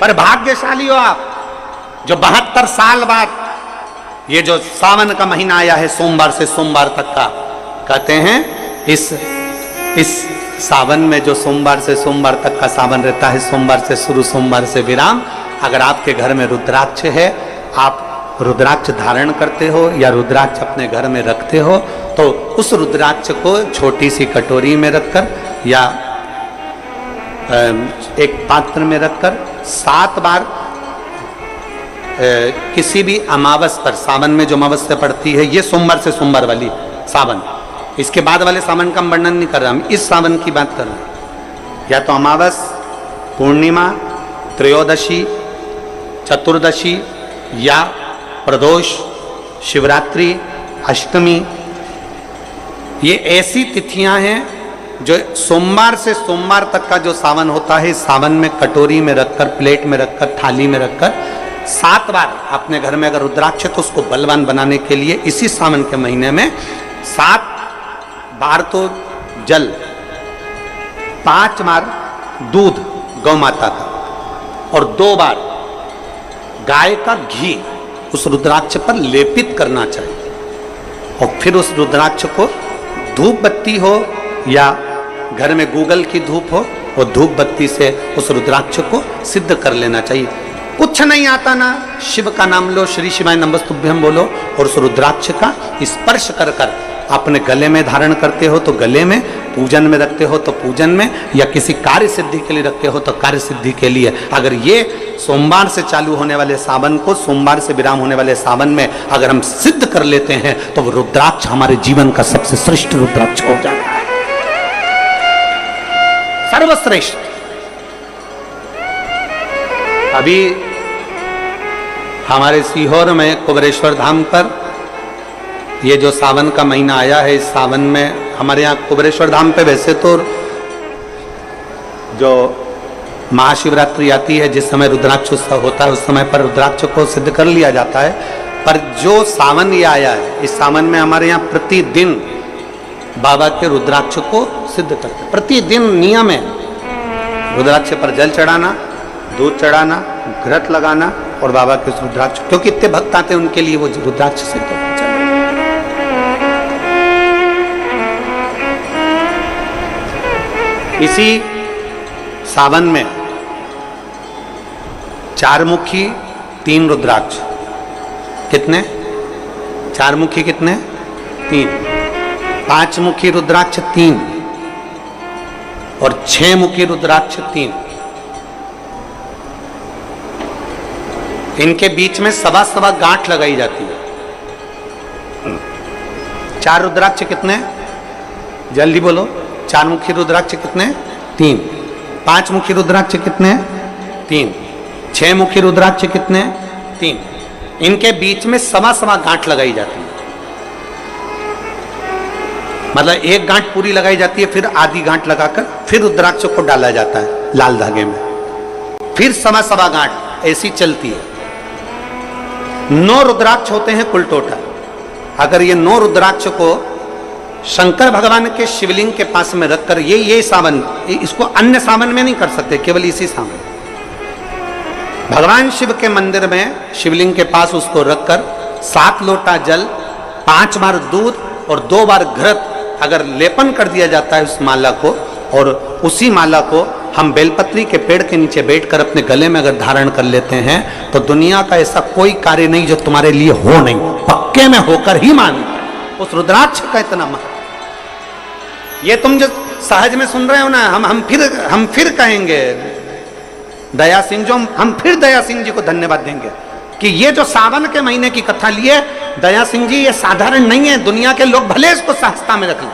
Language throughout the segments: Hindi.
पर भाग्यशाली हो आप जो 72 साल बाद ये जो सावन का महीना आया है, सोमवार से सोमवार तक का, कहते हैं इस सावन में जो सोमवार से सोमवार तक का सावन रहता है, सोमवार से शुरू सोमवार से विराम, अगर आपके घर में रुद्राक्ष है, आप रुद्राक्ष धारण करते हो या रुद्राक्ष अपने घर में रखते हो, तो उस रुद्राक्ष को छोटी सी कटोरी में रखकर या एक पात्र में रखकर 7 बार किसी भी अमावस पर, सावन में जो अमावस्या पड़ती है, ये सोमवार से सोमवार वाली सावन, इसके बाद वाले सावन का हम वर्णन नहीं कर रहा, हम इस सावन की बात कर रहे हैं। या तो अमावस, पूर्णिमा, त्रयोदशी, चतुर्दशी या प्रदोष, शिवरात्रि, अष्टमी, ये ऐसी तिथियां हैं जो सोमवार से सोमवार तक का जो सावन होता है, सावन में कटोरी में रखकर, प्लेट में रखकर, थाली में रखकर 7 बार अपने घर में अगर रुद्राक्ष, तो उसको बलवान बनाने के लिए इसी सावन के महीने में 7 बार तो जल, 5 बार दूध गौ माता का और 2 बार गाय का घी उस रुद्राक्ष पर लेपित करना चाहिए। और फिर उस रुद्राक्ष को धूप बत्ती हो या घर में गूगल की धूप हो, और धूप बत्ती से उस रुद्राक्ष को सिद्ध कर लेना चाहिए। कुछ नहीं आता ना, शिव का नाम लो, श्री शिवाय नमस्तुभ्यं बोलो, और उस रुद्राक्ष का स्पर्श कर कर अपने गले में धारण करते हो तो गले में, पूजन में रखते हो तो पूजन में, या किसी कार्य सिद्धि के लिए रखते हो तो कार्य सिद्धि के लिए। अगर ये सोमवार से चालू होने वाले सावन को, सोमवार से विराम होने वाले सावन में अगर हम सिद्ध कर लेते हैं, तो वो रुद्राक्ष हमारे जीवन का सबसे श्रेष्ठ रुद्राक्ष हो जाता है, सर्वश्रेष्ठ। अभी हमारे सीहोर में कुबेरेश्वर धाम पर ये जो सावन का महीना आया है, इस सावन में हमारे यहाँ कुबेरेश्वर धाम पे वैसे तो जो महाशिवरात्रि आती है, जिस समय रुद्राक्ष उत्सव होता है, उस समय पर रुद्राक्ष को सिद्ध कर लिया जाता है। पर जो सावन ये आया है, इस सावन में हमारे यहाँ प्रतिदिन बाबा के रुद्राक्ष को सिद्ध करते हैं। प्रतिदिन नियम है रुद्राक्ष पर जल चढ़ाना, दूध चढ़ाना, घृत लगाना और बाबा के रुद्राक्ष, क्योंकि इतने भक्त आते हैं उनके लिए वो रुद्राक्ष सिद्ध होता है। इसी सावन में 4 मुखी 3 रुद्राक्ष, कितने? 4 मुखी कितने? 3। 5 मुखी रुद्राक्ष 3 और 6 मुखी रुद्राक्ष 3। इनके बीच में सवा गांठ लगाई जाती है। 4 रुद्राक्ष कितने? जल्दी बोलो। 4 मुखी रुद्राक्ष कितने? 3। 5 मुखी रुद्राक्ष कितने? 3। 6 मुखी रुद्राक्ष कितने? 3। इनके बीच में सवा गांठ लगाई जाती है। मतलब एक गांठ पूरी लगाई जाती है, फिर आधी गांठ लगाकर फिर रुद्राक्ष को डाला जाता है लाल धागे में, फिर सवा गांठ ऐसी चलती है। 9 रुद्राक्ष होते हैं कुल टोटल। अगर ये 9 रुद्राक्ष को शंकर भगवान के शिवलिंग के पास में रखकर, ये सावन, इसको अन्य सावन में नहीं कर सकते, केवल इसी सावन भगवान शिव के मंदिर में शिवलिंग के पास उसको रखकर 7 लोटा जल, 5 बार दूध और 2 बार घृत अगर लेपन कर दिया जाता है उस माला को, और उसी माला को हम बेलपत्री के पेड़ के नीचे बैठकर अपने गले में अगर धारण कर लेते हैं, तो दुनिया का ऐसा कोई कार्य नहीं जो तुम्हारे लिए हो नहीं, पक्के में होकर ही मान। उस रुद्राक्ष का इतना महत्व, ये तुम जो सहज में सुन रहे हो ना, हम फिर कहेंगे दया सिंह, जो हम फिर दया सिंह जी को धन्यवाद देंगे कि ये जो सावन के महीने की कथा लिए दया सिंह जी, ये साधारण नहीं है। दुनिया के लोग भले इसको सहजता में रख लें।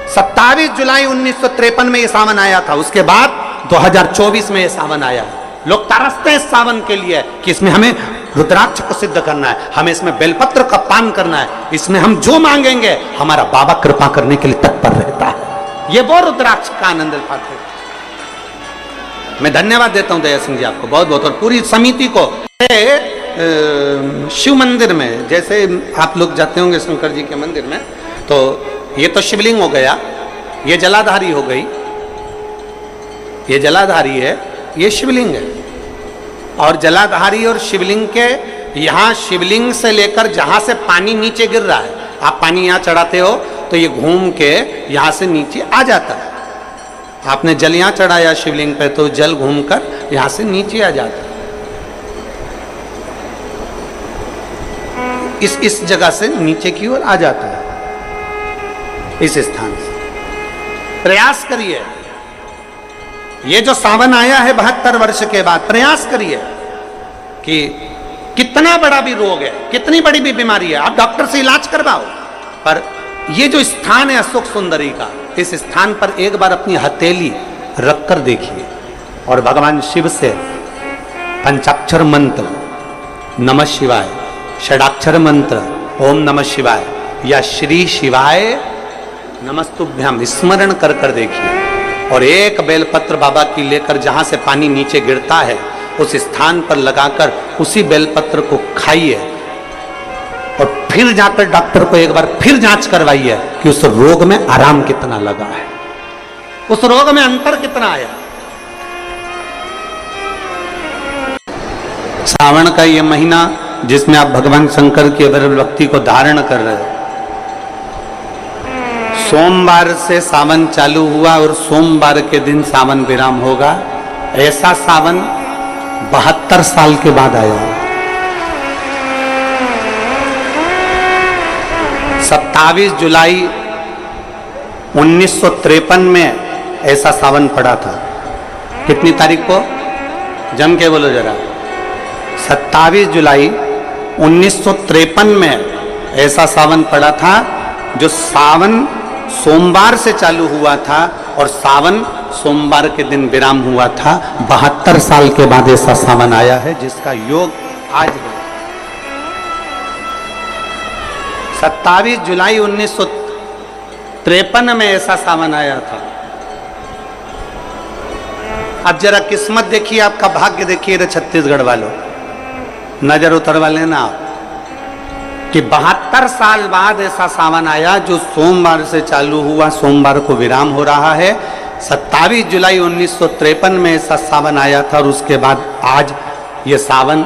27 जुलाई 1953 में ये सावन आया था, उसके बाद 2024 में ये सावन आया। लोग तरसते हैं इस सावन के लिए कि इसमें हमें रुद्राक्ष को सिद्ध करना है, हमें इसमें बेलपत्र का पान करना है, इसमें हम जो मांगेंगे हमारा बाबा कृपा करने के लिए तत्पर रहता है। ये वो रुद्राक्ष का आनंद पाते हैं। मैं धन्यवाद देता हूं दया सिंह जी आपको बहुत बहुत, और पूरी समिति को। शिव मंदिर में जैसे आप लोग जाते होंगे शंकर जी के मंदिर में, तो ये तो शिवलिंग हो गया, ये जलाधारी हो गई, ये जलाधारी है, ये शिवलिंग है। और जलाधारी और शिवलिंग के यहाँ शिवलिंग से लेकर जहाँ से पानी नीचे गिर रहा है, आप पानी यहाँ चढ़ाते हो तो ये घूम के यहाँ से नीचे आ जाता है। आपने जल यहाँ चढ़ाया शिवलिंग पे तो जल घूमकर यहाँ से नीचे आ जाता है। इस जगह से नीचे की ओर आ जाता है, इस स्थान से। प्रयास करिए, ये जो सावन आया है 72 वर्ष के बाद, प्रयास करिए कि कितना बड़ा भी रोग है, कितनी बड़ी भी बीमारी है, आप डॉक्टर से इलाज करवाओ, पर ये जो स्थान है अशोक सुंदरी का, इस स्थान पर एक बार अपनी हथेली रखकर देखिए और भगवान शिव से पंचाक्षर मंत्र नमः शिवाय, षडाक्षर मंत्र ओम नमः शिवाय या श्री शिवाय नमस्तुभ्याम स्मरण कर कर देखिए। और एक बेलपत्र बाबा की लेकर जहां से पानी नीचे गिरता है उस स्थान पर लगाकर उसी बेलपत्र को खाइए और फिर जाकर डॉक्टर को एक बार फिर जांच करवाइए कि उस रोग में आराम कितना लगा है, उस रोग में अंतर कितना आया। सावन का ये महीना जिसमें आप भगवान शंकर की अविरल भक्ति को धारण कर रहे हो, सोमवार से सावन चालू हुआ और सोमवार के दिन सावन विराम होगा। ऐसा सावन 72 साल के बाद आया। 27 जुलाई 1953 में ऐसा सावन पड़ा था। कितनी तारीख को? जम के बोलो जरा। 27 जुलाई 1953 में ऐसा सावन पड़ा था, जो सावन सोमवार से चालू हुआ था और सावन सोमवार के दिन विराम हुआ था। 72 साल के बाद ऐसा सावन आया है जिसका योग आज है। 27 जुलाई 1953 में ऐसा सावन आया था। अब जरा किस्मत देखिए, आपका भाग्य देखिए रे छत्तीसगढ़ वालों, नजर उतरवा लेना आप कि 72 साल बाद ऐसा सावन आया जो सोमवार से चालू हुआ, सोमवार को विराम हो रहा है। 27 जुलाई 1953 में ऐसा सावन आया था और उसके बाद आज ये सावन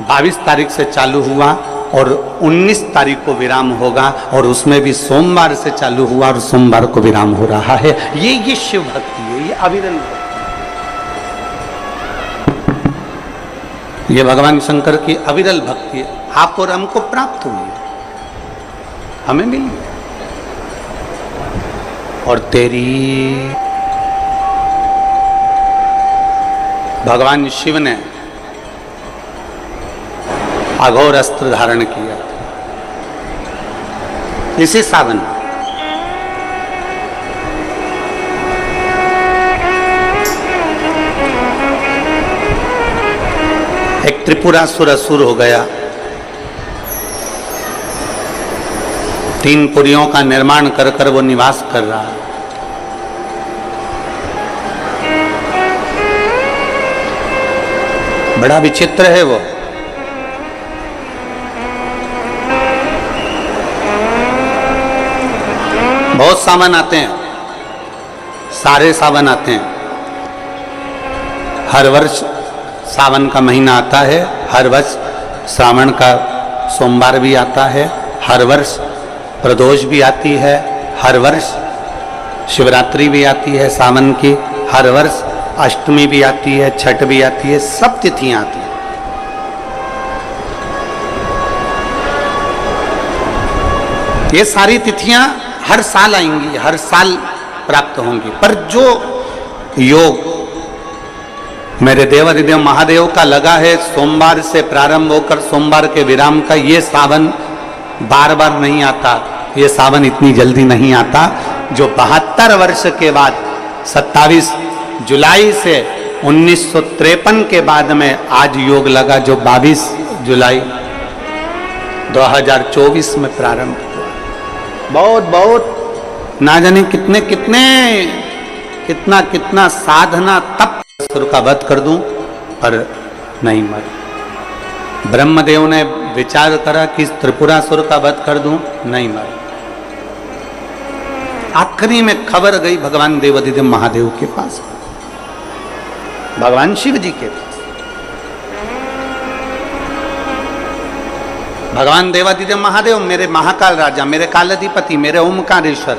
22 तारीख से चालू हुआ और 19 तारीख को विराम होगा, और उसमें भी सोमवार से चालू हुआ और सोमवार को विराम हो रहा है। ये शिव भक्ति है, ये अविरल भक्ति, ये भगवान शंकर की अविरल भक्ति है। आपको और हमको प्राप्त हुई, हमें मिली। और तेरी भगवान शिव ने अघोर अस्त्र धारण किया इसी सावन। एक त्रिपुरासुर असुर हो गया, 3 पुरियों का निर्माण कर कर वो निवास कर रहा है। बड़ा विचित्र है वो। बहुत सावन आते हैं, सारे सावन आते हैं। हर वर्ष सावन का महीना आता है, हर वर्ष श्रावण का सोमवार भी आता है, हर वर्ष प्रदोष भी आती है, हर वर्ष शिवरात्रि भी आती है सावन की, हर वर्ष अष्टमी भी आती है, छठ भी आती है, सब तिथियां आती हैं। ये सारी तिथियां हर साल आएंगी, हर साल प्राप्त होंगी। पर जो योग मेरे देवाधिदेव महादेव का लगा है सोमवार से प्रारंभ होकर सोमवार के विराम का, ये सावन बार बार नहीं आता, ये सावन इतनी जल्दी नहीं आता। जो 72 वर्ष के बाद 27 जुलाई से 1953 के बाद में आज योग लगा, जो 22 जुलाई 2024 में प्रारंभ हुआ। बहुत बहुत ना जाने कितने कितने कितना कितना साधना तप असुर का वध कर दूं, पर नहीं मर। ब्रह्मदेव ने विचार करा कि त्रिपुरासुर का वध कर दूं, नहीं मर। आखिरी में खबर गई भगवान देवाधिदेव महादेव के पास। भगवान शिव जी के पास। भगवान देवादिदेव महादेव, मेरे महाकाल राजा, मेरे कालाधिपति, मेरे ओमकारेश्वर,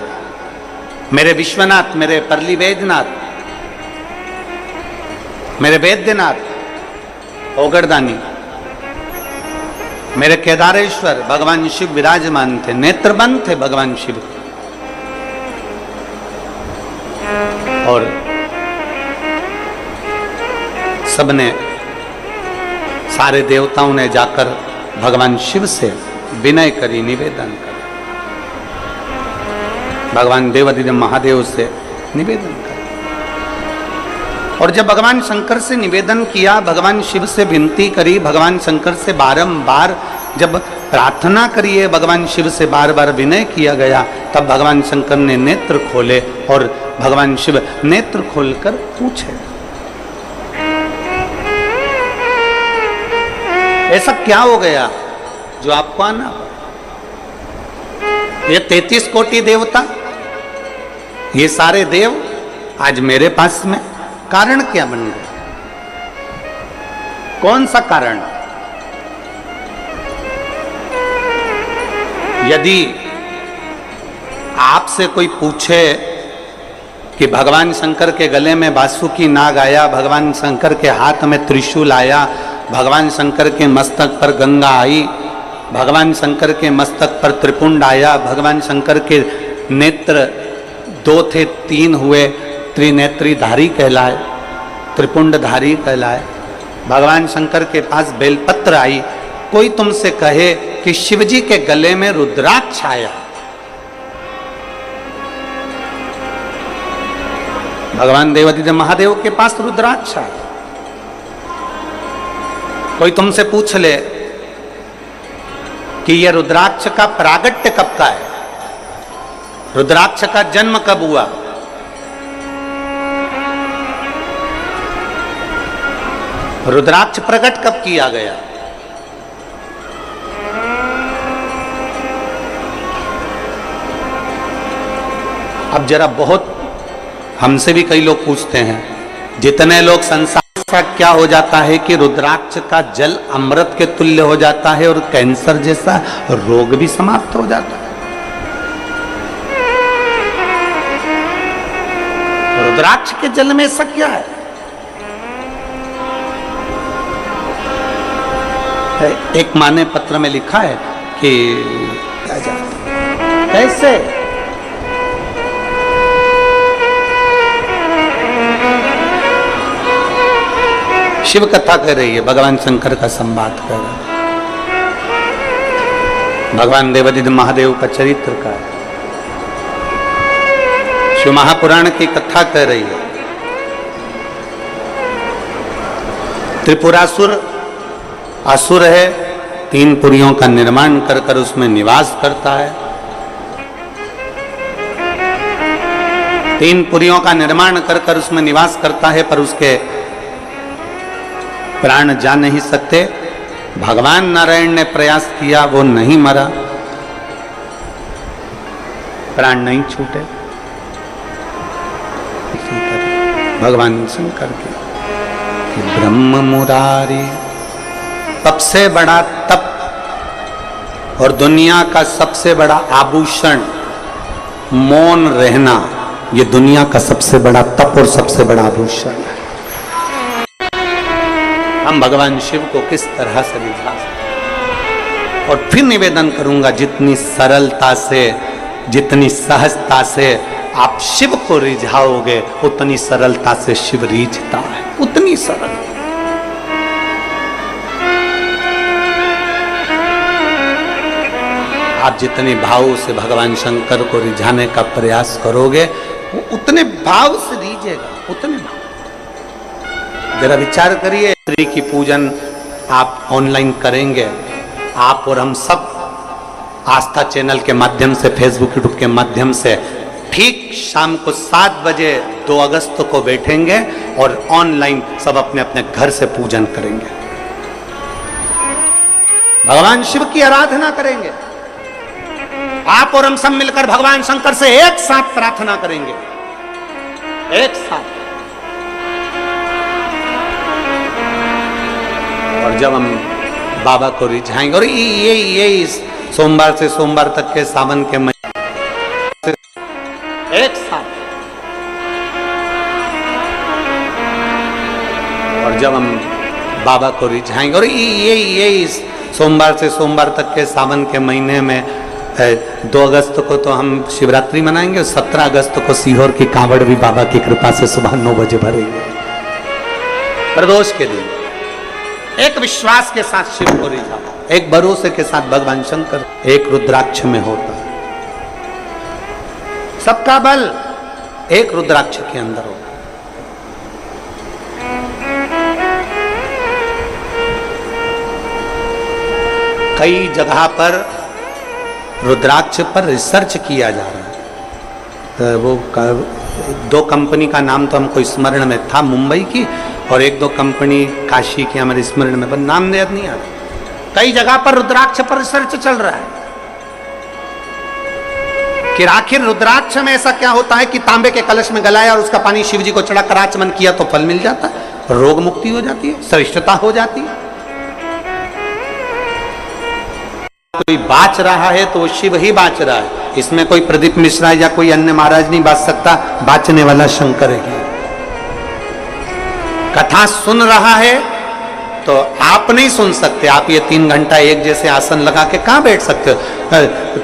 मेरे विश्वनाथ, मेरे परली वैद्यनाथ, मेरे वैद्यनाथ ओगरदानी, मेरे केदारेश्वर, भगवान शिव विराजमान थे, नेत्रबंद थे भगवान शिव। और सबने, सारे देवताओं ने जाकर भगवान शिव से विनय करी, निवेदन कर, भगवान देवादिदेव महादेव से निवेदन कर। और जब भगवान शंकर से निवेदन किया, भगवान शिव से विनती करी, भगवान शंकर से बारंबार जब प्रार्थना करिए, भगवान शिव से बार बार विनय किया गया, तब भगवान शंकर ने नेत्र खोले और भगवान शिव नेत्र खोलकर पूछे, ऐसा क्या हो गया जो आपको आना? ये 33 कोटि देवता, ये सारे देव आज मेरे पास में कारण क्या बन गए? कौन सा कारण? यदि आपसे कोई पूछे कि भगवान शंकर के गले में बासुकी नाग आया, भगवान शंकर के हाथ में त्रिशूल आया, भगवान शंकर के मस्तक पर गंगा आई, भगवान शंकर के मस्तक पर त्रिपुंड आया, भगवान शंकर के नेत्र 2 थे 3 हुए, त्रिनेत्रीधारी कहलाए, त्रिपुंडधारी कहलाए, भगवान शंकर के पास बेलपत्र आई, कोई तुमसे कहे कि शिवजी के गले में रुद्राक्ष आया, भगवान देवादिदेव महादेव के पास रुद्राक्ष आया, कोई तुमसे पूछ ले कि यह रुद्राक्ष का प्रागट्य कब का है, रुद्राक्ष का जन्म कब हुआ, रुद्राक्ष प्रकट कब किया गया, अब जरा बहुत हमसे भी कई लोग पूछते हैं, जितने लोग संसार का क्या हो जाता है कि रुद्राक्ष का जल अमृत के तुल्य हो जाता है और कैंसर जैसा रोग भी समाप्त हो जाता है। रुद्राक्ष के जल में ऐसा क्या है? एक माने पत्र में लिखा है कि कैसे शिव कथा कह रही है, भगवान शंकर का संवाद कर रहा है, भगवान देवादिदेव महादेव का चरित्र का है, शिव महापुराण की कथा कह रही है। त्रिपुरासुर असुर है, 3 पुरियों का निर्माण कर कर उसमें निवास करता है, 3 पुरियों का निर्माण कर कर उसमें निवास करता है, पर उसके प्राण जा नहीं सकते। भगवान नारायण ने प्रयास किया, वो नहीं मरा, प्राण नहीं छूटे। भगवान शंकर के ब्रह्म मुरारी, सबसे बड़ा तप और दुनिया का सबसे बड़ा आभूषण मौन रहना, ये दुनिया का सबसे बड़ा तप और सबसे बड़ा आभूषण है। हम भगवान शिव को किस तरह से रिझा सकते? और फिर निवेदन करूंगा, जितनी सरलता से, जितनी सहजता से आप शिव को रिझाओगे, उतनी सरलता से शिव रिझता है, उतनी सरल। आप जितने भाव से भगवान शंकर को रिझाने का प्रयास करोगे, वो उतने भाव से रिझेगा, उतने भाव। जरा विचार करिए, स्त्री की पूजन आप ऑनलाइन करेंगे, आप और हम सब आस्था चैनल के माध्यम से, फेसबुक यूट्यूब के माध्यम से, ठीक शाम को 7 बजे 2 अगस्त को बैठेंगे और ऑनलाइन सब अपने अपने घर से पूजन करेंगे, भगवान शिव की आराधना करेंगे। आप और हम सब मिलकर भगवान शंकर से एक साथ प्रार्थना करेंगे, एक साथ। और जब हम बाबा को रिझाएंगे, और ये सोमवार से सोमवार तक के सावन के महीने एक साथ, और जब हम बाबा को रिझाएंगे, और ये सोमवार से सोमवार तक के सावन के महीने में 2 अगस्त को तो हम शिवरात्रि मनाएंगे, और 17 अगस्त को सीहोर की कांवड़ भी बाबा की कृपा से सुबह 9 बजे भरेंगे। प्रदोष के दिन एक विश्वास के साथ शिव को रिझा, एक भरोसे के साथ भगवान शंकर, एक रुद्राक्ष में होता है। सबका बल एक रुद्राक्ष के अंदर होता है। कई जगह पर रुद्राक्ष पर रिसर्च किया जा रहा है। वो 2 कंपनी का नाम तो हमको स्मरण में था, मुंबई की, और 1-2 कंपनी काशी की हमारे स्मरण में, पर नाम याद नहीं आ रहा। कई जगह पर रुद्राक्ष पर रिसर्च चल रहा है कि आखिर रुद्राक्ष में ऐसा क्या होता है कि तांबे के कलश में गलाया और उसका पानी शिव जी को चढ़ा कर आचमन किया तो फल मिल जाता है, रोग मुक्ति हो जाती है, श्रेष्ठता हो जाती है। कोई बाच रहा है तो वो शिव ही बाच रहा है, इसमें कोई प्रदीप मिश्रा या कोई अन्य महाराज नहीं बाच सकता, बाचने वाला शंकर है। कथा सुन रहा है तो आप नहीं सुन सकते, आप ये 3 घंटा एक जैसे आसन लगा के कहां बैठ सकते हो?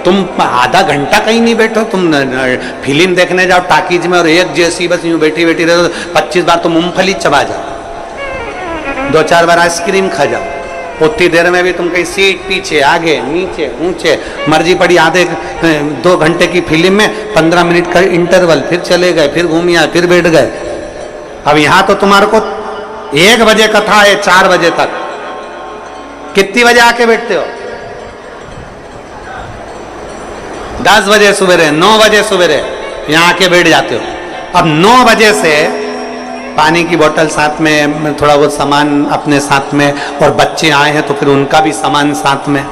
तुम आधा घंटा कहीं नहीं बैठो, तुम फिल्म देखने जाओ टाकीज में और एक जैसी बस यूं बैठी बैठी रहो, 25 बार तो मूंगफली चबा जाओ, 2-4 बार आइसक्रीम खा जाओ, उतनी देर में भी तुम कहीं सीट पीछे आगे नीचे ऊंचे मर्जी पड़ी। आधे 2 घंटे की फिल्म में 15 मिनट का इंटरवल, फिर चले गए, फिर घूम आए, फिर बैठ गए। अब यहां तो तुम्हारे को 1 बजे कथा है, 4 बजे तक, कितनी बजे आके बैठते हो? 10 बजे सवेरे, 9 बजे सवेरे यहां आके बैठ जाते हो। अब 9 बजे से पानी की बोतल साथ में, थोड़ा बहुत सामान अपने साथ में, और बच्चे आए हैं तो फिर उनका भी सामान साथ में,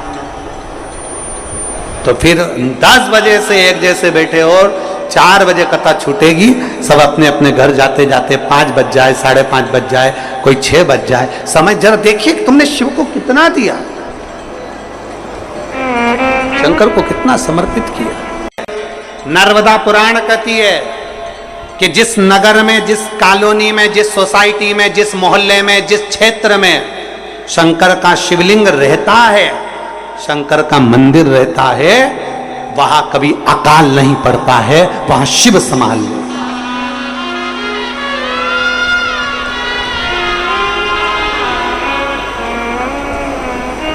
तो फिर 10 बजे से एक जैसे बैठे और 4 बजे कथा छूटेगी, सब अपने अपने घर जाते जाते 5 बज जाए, 5:30 बज जाए, कोई 6 बज जाए। समय जरा देखिए कि तुमने शिव को कितना दिया, शंकर को कितना समर्पित किया। नर्मदा पुराण कहती है कि जिस नगर में, जिस कॉलोनी में, जिस सोसाइटी में, जिस मोहल्ले में, जिस क्षेत्र में शंकर का शिवलिंग रहता है, शंकर का मंदिर रहता है, वहां कभी अकाल नहीं पड़ता है, वहां शिव संभाल ले।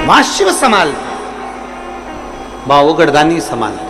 वहां शिव संभाल, वहां वो गढ़दानी संभाल।